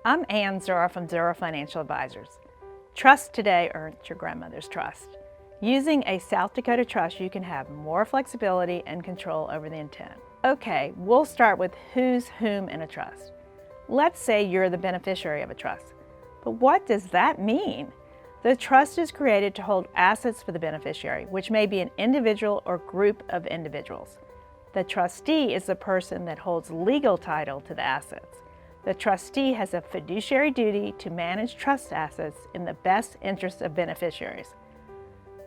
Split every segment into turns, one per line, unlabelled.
I'm Ann Zura from Zura Financial Advisors. Trust today earns your grandmother's trust. Using a South Dakota trust, you can have more flexibility and control over the intent. Okay, we'll start with who's whom in a trust. Let's say you're the beneficiary of a trust. But what does that mean? The trust is created to hold assets for the beneficiary, which may be an individual or group of individuals. The trustee is the person that holds legal title to the assets. The trustee has a fiduciary duty to manage trust assets in the best interest of beneficiaries.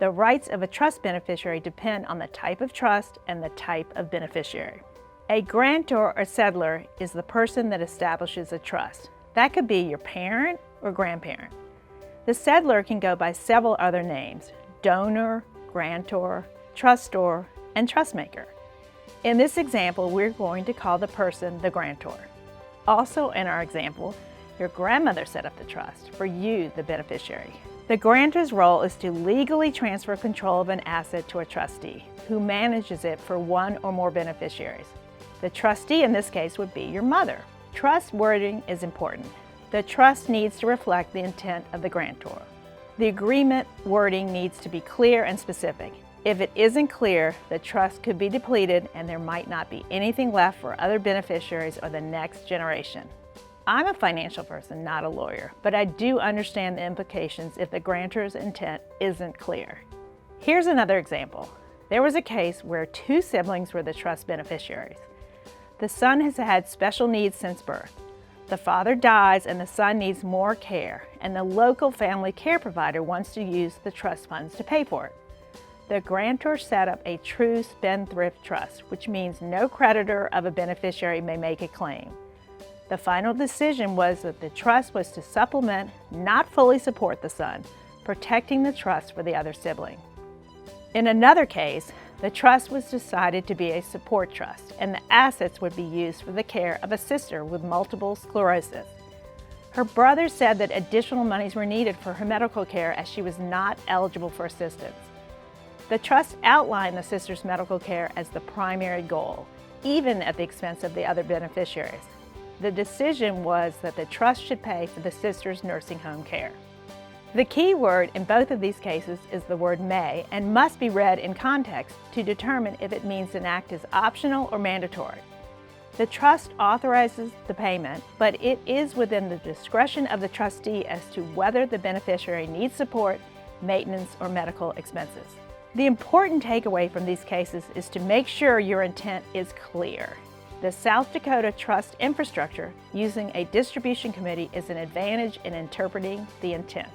The rights of a trust beneficiary depend on the type of trust and the type of beneficiary. A grantor or settlor is the person that establishes a trust. That could be your parent or grandparent. The settlor can go by several other names: donor, grantor, trustor, and trustmaker. In this example, we're going to call the person the grantor. Also in our example, your grandmother set up the trust for you, the beneficiary. The grantor's role is to legally transfer control of an asset to a trustee, who manages it for one or more beneficiaries. The trustee in this case would be your mother. Trust wording is important. The trust needs to reflect the intent of the grantor. The agreement wording needs to be clear and specific. If it isn't clear, the trust could be depleted and there might not be anything left for other beneficiaries or the next generation. I'm a financial person, not a lawyer, but I do understand the implications if the grantor's intent isn't clear. Here's another example. There was a case where two siblings were the trust beneficiaries. The son has had special needs since birth. The father dies and the son needs more care, and the local family care provider wants to use the trust funds to pay for it. The grantor set up a true spendthrift trust, which means no creditor of a beneficiary may make a claim. The final decision was that the trust was to supplement, not fully support the son, protecting the trust for the other sibling. In another case, the trust was decided to be a support trust, and the assets would be used for the care of a sister with multiple sclerosis. Her brother said that additional monies were needed for her medical care as she was not eligible for assistance. The trust outlined the sister's medical care as the primary goal, even at the expense of the other beneficiaries. The decision was that the trust should pay for the sister's nursing home care. The key word in both of these cases is the word may and must be read in context to determine if it means an act is optional or mandatory. The trust authorizes the payment, but it is within the discretion of the trustee as to whether the beneficiary needs support, maintenance, or medical expenses. The important takeaway from these cases is to make sure your intent is clear. The South Dakota trust infrastructure using a distribution committee is an advantage in interpreting the intent.